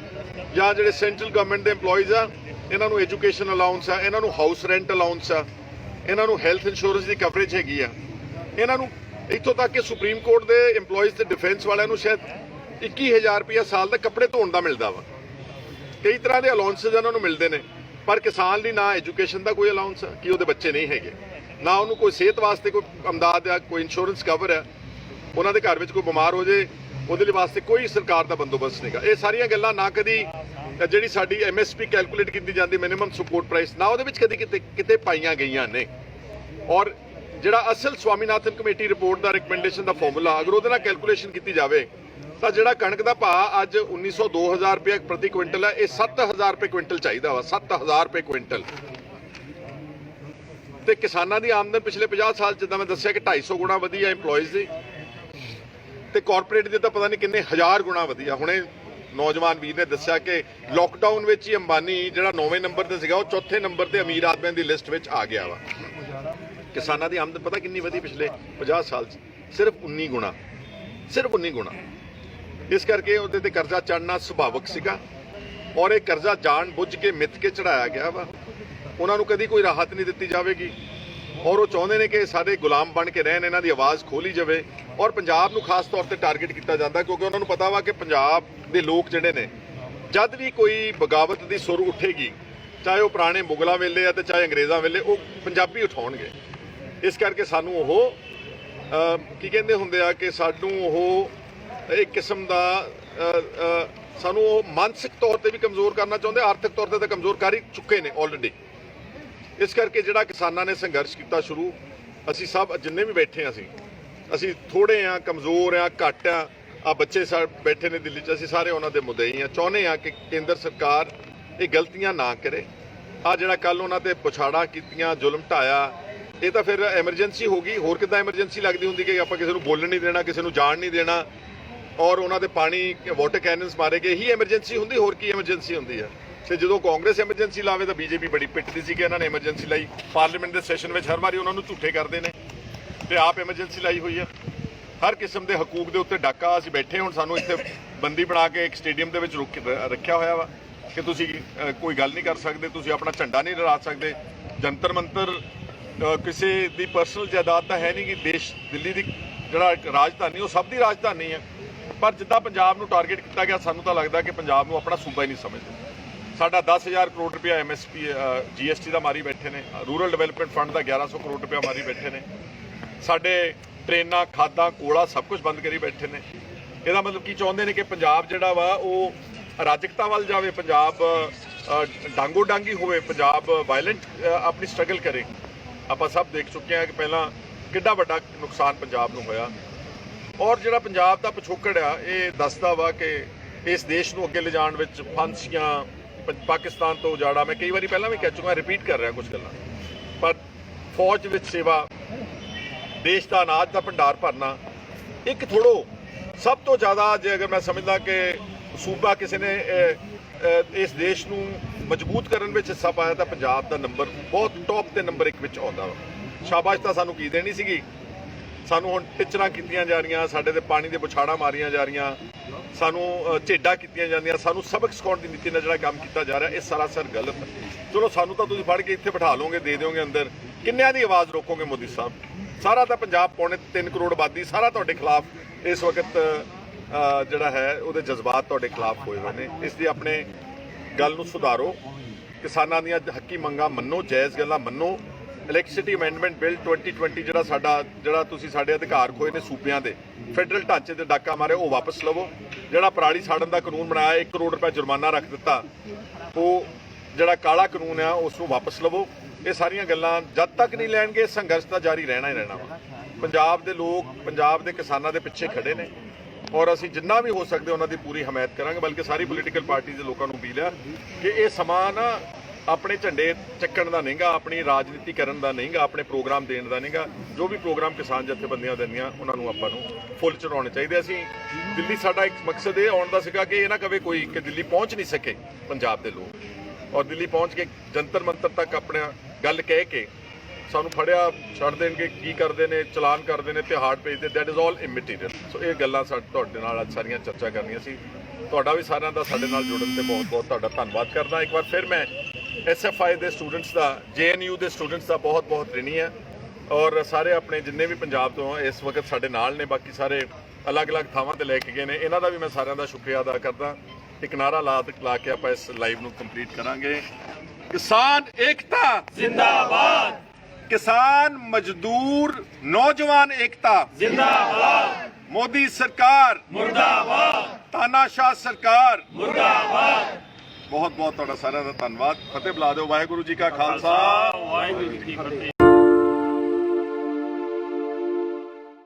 ਜਾਂ ਜਿਹੜੇ ਸੈਂਟਰਲ ਗਵਰਨਮੈਂਟ ਦੇ EMPLOYEES ਆ ਇਹਨਾਂ ਨੂੰ ਐਜੂਕੇਸ਼ਨ ਅਲਾਊਂਸ ਆ, ਇਹਨਾਂ ਨੂੰ ਹਾਊਸ ਰੈਂਟ ਅਲਾਊਂਸ ਆ, ਇਹਨਾਂ ਨੂੰ ਹੈਲਥ ਇੰਸ਼ੋਰੈਂਸ ਦੀ ਕਵਰੇਜ ਹੈਗੀ ਆ, ਇਹਨਾਂ ਨੂੰ ਇੱਥੋਂ ਤੱਕ ਕਿ ਸੁਪਰੀਮ ਕੋਰਟ ਦੇ EMPLOYEES ਤੇ ਡਿਫੈਂਸ ਵਾਲਿਆਂ ਨੂੰ ਸ਼ਾਇਦ 21,000 ਰੁਪਇਆ ਸਾਲ ਦਾ ਕੱਪੜੇ ਧੋਣ ਦਾ ਮਿਲਦਾ ਵਾ। ਕਈ ਤਰ੍ਹਾਂ ਦੇ ਅਲਾਊਂਸਸ ਇਹਨਾਂ ਨੂੰ ਮਿਲਦੇ ਨੇ, ਪਰ ਕਿਸਾਨ ਲਈ ਨਾ ਐਜੂਕੇਸ਼ਨ ਦਾ ਕੋਈ ਅਲਾਊਂਸ ਆ ਕਿ ਉਹਦੇ ਬੱਚੇ ਨਹੀਂ ਹੈਗੇ, ਨਾ ਉਹਨੂੰ ਕੋਈ ਸਿਹਤ ਵਾਸਤੇ ਕੋਈ ਅਮਦਾਦ ਆ, ਕੋਈ ਇੰਸ਼ੋਰੈਂਸ ਕਵਰ ਆ, ਉਹਨਾਂ ਦੇ ਘਰ ਵਿੱਚ ਕੋਈ ਬਿਮਾਰ ਹੋ ਜੇ ਉਹਦੇ ਲਈ ਵਾਸਤੇ ਕੋਈ ਸਰਕਾਰ ਦਾ ਬੰਦੋਬਸਤ ਨਹੀਂਗਾ। ਇਹ ਸਾਰੀਆਂ ਗੱਲਾਂ ਨਾ ਕਦੀ ਜਿਹੜੀ ਸਾਡੀ MSP ਕੈਲਕੂਲੇਟ ਕੀਤੀ ਜਾਂਦੀ, ਮਿਨੀਮਮ ਸਪੋਰਟ ਪ੍ਰਾਈਸ, ਨਾ ਉਹਦੇ ਵਿੱਚ ਕਦੀ ਕਿਤੇ ਪਾਈਆਂ ਗਈਆਂ ਨੇ। ਔਰ ਜਿਹੜਾ ਅਸਲ ਸਵਾਮੀਨਾਥਨ ਕਮੇਟੀ ਰਿਪੋਰਟ ਦਾ ਰਿਕਮੈਂਡੇਸ਼ਨ ਦਾ ਫਾਰਮੂਲਾ ਅਗਰ ਉਹਦੇ ਨਾਲ ਕੈਲਕੂਲੇਸ਼ਨ ਕੀਤੀ ਜਾਵੇ ਤਾਂ ਜਿਹੜਾ ਕਣਕ ਦਾ ਭਾਅ ਅੱਜ 1900-2000 ਰੁਪਏ ਪ੍ਰਤੀ ਕੁਇੰਟਲ ਹੈ, ਇਹ 7000 ਰੁਪਏ ਕੁਇੰਟਲ ਚਾਹੀਦਾ ਵਾ, 7000 ਰੁਪਏ ਕੁਇੰਟਲ। ਤੇ ਕਿਸਾਨਾਂ ਦੀ ਆਮਦਨ ਪਿਛਲੇ 50 ਸਾਲ ਜਿੱਦਾਂ ਮੈਂ ਦੱਸਿਆ ਕਿ 250 ਗੁਣਾ ਵਧੀ ਹੈ EMPLOYEES ਦੀ, ਤੇ ਕਾਰਪੋਰੇਟ ਦੀ ਤਾਂ ਪਤਾ ਨਹੀਂ ਕਿੰਨੇ ਹਜ਼ਾਰ ਗੁਣਾ ਵਧੀ ਆ। ਹੁਣੇ ਨੌਜਵਾਨ ਵੀਰ ਨੇ ਦੱਸਿਆ ਕਿ ਲੋਕਡਾਊਨ ਵਿੱਚ ਹੀ ਅੰਬਾਨੀ ਜਿਹੜਾ 9ਵੇਂ ਨੰਬਰ ਤੇ ਸੀਗਾ ਉਹ ਚੌਥੇ ਨੰਬਰ ਤੇ ਅਮੀਰ ਆਦਮੀਆਂ ਦੀ ਲਿਸਟ ਵਿੱਚ ਆ ਗਿਆ ਵਾ। ਕਿਸਾਨਾਂ ਦੀ ਆਮਦਨ ਪਤਾ ਕਿੰਨੀ ਵਧੀ ਪਿਛਲੇ 50 ਸਾਲ 'ਚ? ਸਿਰਫ 19 ਗੁਣਾ, ਸਿਰਫ 19 ਗੁਣਾ। ਇਸ ਕਰਕੇ ਉਹਦੇ ਤੇ ਕਰਜ਼ਾ ਚੜ੍ਹਨਾ ਸੁਭਾਵਿਕ ਸੀਗਾ ਔਰ ਇਹ ਕਰਜ਼ਾ ਜਾਣ ਬੁੱਝ ਕੇ ਮਿੱਥ ਕੇ ਚੜਾਇਆ ਗਿਆ ਵਾ। ਉਹਨਾਂ ਨੂੰ ਕਦੀ ਕੋਈ ਰਾਹਤ ਨਹੀਂ ਦਿੱਤੀ ਜਾਵੇਗੀ ਔਰ ਉਹ ਚਾਹੁੰਦੇ ਨੇ ਕਿ ਸਾਡੇ ਗੁਲਾਮ ਬਣ ਕੇ ਰਹਿਣ, ਇਹਨਾਂ ਦੀ ਆਵਾਜ਼ ਖੋਲੀ ਜਾਵੇ ਔਰ ਪੰਜਾਬ ਨੂੰ ਖਾਸ ਤੌਰ ਤੇ ਟਾਰਗੇਟ ਕੀਤਾ ਜਾਂਦਾ ਕਿਉਂਕਿ ਉਹਨਾਂ ਨੂੰ ਪਤਾ ਵਾ ਕਿ ਪੰਜਾਬ ਦੇ ਲੋਕ ਜਿਹੜੇ ਨੇ ਜਦ ਵੀ ਕੋਈ ਬਗਾਵਤ ਦੀ ਸੁਰ ਉੱਠੇਗੀ, ਚਾਹੇ ਉਹ ਪੁਰਾਣੇ ਮੁਗਲਾਂ ਵੇਲੇ ਆ ਤੇ ਚਾਹੇ ਅੰਗਰੇਜ਼ਾਂ ਵੇਲੇ, ਉਹ ਪੰਜਾਬੀ ਉਠਾਉਣਗੇ। ਇਸ ਕਰਕੇ ਸਾਨੂੰ ਉਹ ਕੀ ਕਹਿੰਦੇ ਹੁੰਦੇ ਆ ਕਿ ਸਾਨੂੰ ਉਹ ਇੱਕ ਕਿਸਮ ਦਾ ਸਾਨੂੰ ਉਹ ਮਾਨਸਿਕ ਤੌਰ ਤੇ ਵੀ ਕਮਜ਼ੋਰ ਕਰਨਾ ਚਾਹੁੰਦੇ, ਆਰਥਿਕ ਤੌਰ ਤੇ ਤਾਂ ਕਮਜ਼ੋਰ ਕਰ ਹੀ ਚੁੱਕੇ ਨੇ ਆਲਰੇਡੀ। ਇਸ ਕਰਕੇ ਜਿਹੜਾ ਕਿਸਾਨਾਂ ਨੇ ਸੰਘਰਸ਼ ਕੀਤਾ ਸ਼ੁਰੂ, ਅਸੀਂ ਸਭ ਜਿੰਨੇ ਵੀ ਬੈਠੇ ਹਾਂ ਅਸੀਂ ਥੋੜੇ ਆ, ਕਮਜ਼ੋਰ ਆ, ਘੱਟ ਆ ਬੱਚੇ ਸਾਡੇ ਬੈਠੇ ਨੇ ਦਿੱਲੀ 'ਚ, ਅਸੀਂ ਸਾਰੇ ਉਹਨਾਂ ਦੇ ਮੁੱਦਈ ਆ। ਚਾਹੁੰਦੇ ਆ ਕਿ ਕੇਂਦਰ ਸਰਕਾਰ ਇਹ ਗਲਤੀਆਂ ਨਾ ਕਰੇ। ਆ ਜਿਹੜਾ ਕੱਲ ਉਹਨਾਂ ਤੇ ਪੁਛਾੜਾ ਕੀਤੀਆਂ, ਜ਼ੁਲਮ ਢਾਇਆ, ਇਹ ਤਾਂ ਫਿਰ ਐਮਰਜੈਂਸੀ ਹੋ ਗਈ। ਹੋਰ ਕਿੱਦਾਂ ਐਮਰਜੈਂਸੀ ਲੱਗਦੀ ਹੁੰਦੀ ਕਿ ਆਪਾਂ ਕਿਸੇ ਨੂੰ ਬੋਲਣ ਨਹੀਂ ਦੇਣਾ, ਕਿਸੇ ਨੂੰ ਜਾਣ ਨਹੀਂ ਦੇਣਾ ਔਰ ਉਹਨਾਂ ਦੇ ਪਾਣੀ ਵਾਟਰ ਕੈਨਨਸ ਮਾਰੇ ਗਏ, ਇਹੀ ਐਮਰਜੈਂਸੀ ਹੁੰਦੀ, ਹੋਰ ਕੀ ਐਮਰਜੈਂਸੀ ਹੁੰਦੀ ਹੈ? ਤੇ ਜਦੋਂ ਕਾਂਗਰਸ ਐਮਰਜੈਂਸੀ ਲਾਵੇ ਤਾਂ ਬੀਜੇਪੀ ਬੜੀ ਪਿੱਟਦੀ ਸੀ ਕਿ ਇਹਨਾਂ ਨੇ ਐਮਰਜੈਂਸੀ ਲਾਈ। ਪਾਰਲੀਮੈਂਟ ਦੇ ਸੈਸ਼ਨ ਵਿੱਚ ਹਰ ਵਾਰੀ ਉਹਨਾਂ ਨੂੰ ਝੂਠੇ ਕਰਦੇ ਨੇ ਤੇ ਆਪ ਐਮਰਜੈਂਸੀ ਲਾਈ ਹੋਈ ਹੈ। ਹਰ ਕਿਸਮ ਦੇ ਹਕੂਕ ਦੇ ਉੱਤੇ ਡਾਕਾ। ਅਸੀਂ ਬੈਠੇ ਹੁਣ ਸਾਨੂੰ ਇੱਥੇ ਬੰਦੀ ਬਣਾ ਕੇ ਇੱਕ ਸਟੇਡੀਅਮ ਦੇ ਵਿੱਚ ਰੱਖਿਆ ਹੋਇਆ ਵਾ ਕਿ ਤੁਸੀਂ ਕੋਈ ਗੱਲ ਨਹੀਂ ਕਰ ਸਕਦੇ, ਤੁਸੀਂ ਆਪਣਾ ਝੰਡਾ ਨਹੀਂ ਲਹਿਰਾ ਸਕਦੇ। ਜੰਤਰ ਮੰਤਰ ਕਿਸੇ ਦੀ ਪਰਸਨਲ ਜਾਇਦਾਦ ਤਾਂ ਹੈ ਨਹੀਂ ਕਿ ਦੇਸ਼ ਦਿੱਲੀ ਦੀ ਜਿਹੜਾ ਰਾਜਧਾਨੀ ਉਹ ਸਭ ਦੀ ਰਾਜਧਾਨੀ ਹੈ। ਪਰ ਜਿੱਦਾਂ ਪੰਜਾਬ ਨੂੰ ਟਾਰਗੇਟ ਕੀਤਾ ਗਿਆ, ਸਾਨੂੰ ਤਾਂ ਲੱਗਦਾ ਕਿ ਪੰਜਾਬ ਨੂੰ ਆਪਣਾ ਸੂਬਾ ਹੀ ਨਹੀਂ ਸਮਝਦੇ। ਸਾਡਾ 10,000 ਕਰੋੜ ਰੁਪਇਆ MSP GST ਦਾ ਮਾਰੀ ਬੈਠੇ ਨੇ, ਰੂਰਲ ਡਿਵੈਲਪਮੈਂਟ ਫੰਡ ਦਾ 1100 ਕਰੋੜ ਰੁਪਇਆ ਮਾਰੀ ਬੈਠੇ ਨੇ, ਸਾਡੇ ਟ੍ਰੇਨਾਂ, ਖਾਦਾਂ, ਕੋਲਾ ਸਭ ਕੁਝ ਬੰਦ ਕਰੀ ਬੈਠੇ ਨੇ। ਇਹਦਾ ਮਤਲਬ ਕੀ ਚਾਹੁੰਦੇ ਨੇ ਕਿ ਪੰਜਾਬ ਜਿਹੜਾ ਵਾ ਉਹ ਅਰਾਜਕਤਾ ਵੱਲ ਜਾਵੇ, ਪੰਜਾਬ ਡਾਂਗੋ ਡਾਂਗੀ ਹੋਵੇ, ਪੰਜਾਬ ਵਾਇਲੈਂਟ ਆਪਣੀ ਸਟਰਗਲ ਕਰੇ। ਆਪਾਂ ਸਭ ਦੇਖ ਚੁੱਕੇ ਹਾਂ ਕਿ ਪਹਿਲਾਂ ਕਿੰਨਾ ਵੱਡਾ ਨੁਕਸਾਨ ਪੰਜਾਬ ਨੂੰ ਹੋਇਆ ਔਰ ਜਿਹੜਾ ਪੰਜਾਬ ਦਾ ਪਿਛੋਕੜ ਆ ਇਹ ਦੱਸਦਾ ਵਾ ਕਿ ਇਸ ਦੇਸ਼ ਨੂੰ ਅੱਗੇ ਲਿਜਾਣ ਵਿੱਚ ਫਾਂਸੀਆਂ, ਪਾਕਿਸਤਾਨ ਤੋਂ ਉਜਾੜਾ, ਮੈਂ ਕਈ ਵਾਰੀ ਪਹਿਲਾਂ ਵੀ ਕਹਿ ਚੁੱਕਾ, ਰਿਪੀਟ ਕਰ ਰਿਹਾ ਕੁਝ ਗੱਲਾਂ, ਪਰ ਫੌਜ ਵਿੱਚ ਸੇਵਾ, ਦੇਸ਼ ਦਾ ਅਨਾਜ ਦਾ ਭੰਡਾਰ ਭਰਨਾ, ਇੱਕ ਥੋੜੋ ਸਭ ਤੋਂ ਜ਼ਿਆਦਾ ਜੇ ਅਗਰ ਮੈਂ ਸਮਝਦਾ ਕਿ ਸੂਬਾ ਕਿਸੇ ਨੇ ਇਸ ਦੇਸ਼ ਨੂੰ ਮਜ਼ਬੂਤ ਕਰਨ ਵਿੱਚ ਹਿੱਸਾ ਪਾਇਆ ਤਾਂ ਪੰਜਾਬ ਦਾ ਨੰਬਰ ਬਹੁਤ ਟੌਪ ਤੇ ਨੰਬਰ 1 ਵਿੱਚ ਆਉਂਦਾ ਵਾ। ਸ਼ਾਬਾਸ਼ ਤਾਂ ਸਾਨੂੰ ਕੀ ਦੇਣੀ ਸੀਗੀ, ਸਾਨੂੰ ਹੁਣ ਟਿਚਰਾਂ ਕੀਤੀਆਂ ਜਾ ਰਹੀਆਂ, ਸਾਡੇ ਤੇ ਪਾਣੀ ਦੇ ਬੁਛਾੜਾਂ ਮਾਰੀਆਂ ਜਾ ਰਹੀਆਂ, ਸਾਨੂੰ ਝੇਡਾਂ ਕੀਤੀਆਂ ਜਾਂਦੀਆਂ, ਸਾਨੂੰ ਸਬਕ ਸਿਖਾਉਣ ਦੀ ਨੀਤੀ ਨਾਲ ਜਿਹੜਾ ਕੰਮ ਕੀਤਾ ਜਾ ਰਿਹਾ ਇਹ ਸਰਾਸਰ ਗਲਤ ਹੈ। ਚਲੋ ਸਾਨੂੰ ਤਾਂ ਤੁਸੀਂ ਫੜ ਕੇ ਇੱਥੇ ਬਿਠਾ ਲਓਗੇ, ਦੇ ਦਿਓਗੇ ਅੰਦਰ, ਕਿੰਨਿਆਂ ਦੀ ਆਵਾਜ਼ ਰੋਕੋਗੇ ਮੋਦੀ ਸਾਹਿਬ? ਸਾਰਾ ਤਾਂ ਪੰਜਾਬ ਪੌਣੇ 3 ਕਰੋੜ ਆਬਾਦੀ ਸਾਰਾ ਤੁਹਾਡੇ ਖਿਲਾਫ ਇਸ ਵਕਤ ਜਿਹੜਾ ਹੈ ਉਹਦੇ ਜਜ਼ਬਾਤ ਤੁਹਾਡੇ ਖਿਲਾਫ ਹੋਏ ਹੋਏ ਨੇ। ਇਸ ਲਈ ਆਪਣੇ ਗੱਲ ਨੂੰ ਸੁਧਾਰੋ, ਕਿਸਾਨਾਂ ਦੀਆਂ ਹੱਕੀ ਮੰਗਾਂ ਮੰਨੋ, ਜਾਇਜ਼ ਗੱਲਾਂ ਮੰਨੋ। ਇਲੈਕਟ੍ਰਿਸਿਟੀ ਅਮੈਂਡਮੈਂਟ ਬਿੱਲ 2020 ਜਿਹੜਾ ਤੁਸੀਂ ਸਾਡੇ ਅਧਿਕਾਰ ਖੋਏ ਨੇ ਸੂਬਿਆਂ ਦੇ, ਫੈਡਰਲ ਢਾਂਚੇ ਤੇ ਡਾਕਾ ਮਾਰਿਆ, ਉਹ ਵਾਪਸ ਲਵੋ। ਜਿਹੜਾ ਪਰਾਲੀ ਸਾੜਨ ਦਾ ਕਾਨੂੰਨ ਬਣਾਇਆ, 1 ਕਰੋੜ ਰੁਪਏ ਜੁਰਮਾਨਾ ਰੱਖ ਦਿੱਤਾ, ਉਹ ਜਿਹੜਾ ਕਾਲਾ ਕਾਨੂੰਨ ਆ ਉਸ ਨੂੰ ਵਾਪਸ ਲਵੋ। ਇਹ ਸਾਰੀਆਂ ਗੱਲਾਂ ਜਦ ਤੱਕ ਨਹੀਂ ਲੈਣਗੇ ਸੰਘਰਸ਼ ਤਾਂ ਜਾਰੀ ਰਹਿਣਾ ਹੀ ਰਹਿਣਾ ਵਾ। ਪੰਜਾਬ ਦੇ ਲੋਕ, ਪੰਜਾਬ ਦੇ ਕਿਸਾਨਾਂ ਦੇ ਪਿੱਛੇ ਖੜੇ ਨੇ ਔਰ ਅਸੀਂ ਜਿੰਨਾ ਵੀ ਹੋ ਸਕਦੇ ਉਹਨਾਂ ਦੀ ਪੂਰੀ ਹਮਾਇਤ ਕਰਾਂਗੇ। ਬਲਕਿ ਸਾਰੀ ਪੋਲੀਟੀਕਲ ਪਾਰਟੀ ਦੇ ਲੋਕਾਂ ਨੂੰ ਅਪੀਲ ਆ ਕਿ ਇਹ ਸਮਾਂ ਨਾ ਆਪਣੇ ਝੰਡੇ ਚੱਕਣ ਦਾ ਨਹੀਂਗਾ, ਆਪਣੀ ਰਾਜਨੀਤੀ ਕਰਨ ਦਾ ਨਹੀਂਗਾ, ਆਪਣੇ ਪ੍ਰੋਗਰਾਮ ਦੇਣ ਦਾ ਨਹੀਂਗਾ। ਜੋ ਵੀ ਪ੍ਰੋਗਰਾਮ ਕਿਸਾਨ ਜਥੇਬੰਦੀਆਂ ਦਿੰਦੀਆਂ ਉਹਨਾਂ ਨੂੰ ਆਪਾਂ ਨੂੰ ਫੁੱਲ ਚੜਾਉਣੇ ਚਾਹੀਦੇ। ਅਸੀਂ ਦਿੱਲੀ, ਸਾਡਾ ਇੱਕ ਮਕਸਦ ਇਹ ਆਉਣ ਦਾ ਸੀਗਾ ਕਿ ਇਹ ਨਾ ਕਵੇ ਕੋਈ ਕਿ ਦਿੱਲੀ ਪਹੁੰਚ ਨਹੀਂ ਸਕੇ ਪੰਜਾਬ ਦੇ ਲੋਕ, ਔਰ ਦਿੱਲੀ ਪਹੁੰਚ ਕੇ ਜੰਤਰ ਮੰਤਰ ਤੱਕ ਆਪਣਾ ਗੱਲ ਕਹਿ ਕੇ ਸਾਨੂੰ ਫੜਿਆ ਛੱਡ ਦੇਣਗੇ, ਕੀ ਕਰਦੇ ਨੇ, ਚਲਾਨ ਕਰਦੇ ਨੇ, ਤਿਹਾੜ ਭੇਜਦੇ, ਦੈਟ ਇਜ਼ ਆਲ ਇਮਟੀਰੀਅਲ। ਸੋ ਇਹ ਗੱਲਾਂ ਤੁਹਾਡੇ ਨਾਲ ਅੱਜ ਸਾਰੀਆਂ ਚਰਚਾ ਕਰਨੀਆਂ ਸੀ। ਤੁਹਾਡਾ ਵੀ ਸਾਰਿਆਂ ਦਾ ਸਾਡੇ ਨਾਲ ਜੁੜਨ ਤੇ ਬਹੁਤ ਬਹੁਤ ਤੁਹਾਡਾ ਧੰਨਵਾਦ ਕਰਦਾ। ਇੱਕ ਵਾਰ ਫਿਰ ਮੈਂ SFI ਦੇ ਸਟੂਡੈਂਟਸ ਦਾ, JNU ਦੇ ਸਟੂਡੈਂਟਸ ਦਾ ਬਹੁਤ ਬਹੁਤ ਰਿਣੀ ਹੈ ਔਰ ਸਾਰੇ ਆਪਣੇ ਜਿੰਨੇ ਵੀ ਪੰਜਾਬ ਤੋਂ ਇਸ ਵਕਤ ਸਾਡੇ ਨਾਲ ਨੇ, ਬਾਕੀ ਸਾਰੇ ਅਲੱਗ-ਅਲੱਗ ਥਾਵਾਂ ਤੇ ਲੈ ਕੇ ਗਏ ਨੇ, ਇਹਨਾਂ ਦਾ ਵੀ ਮੈਂ ਸਾਰਿਆਂ ਦਾ ਸ਼ੁਕਰੀਆ ਅਦਾ ਕਰਦਾ। ਇੱਕ ਨਾਰਾ ਲਾ ਕੇ ਆਪਾਂ ਇਸ ਲਾਈਵ ਨੂੰ ਕੰਪਲੀਟ ਕਰਾਂਗੇ। ਕਿਸਾਨ ਏਕਤਾ ਜ਼ਿੰਦਾਬਾਦ, किसान मजदूर नौजवान एकता जिंदाबाद, मोदी सरकार मुर्दाबाद, तानाशाह सरकार मुर्दाबाद। बहुत बहुत सारा का धन्यवाद। फतेह बुला दो। वाहेगुरु जी का खालसा, वाहेगुरु जी की फतेह।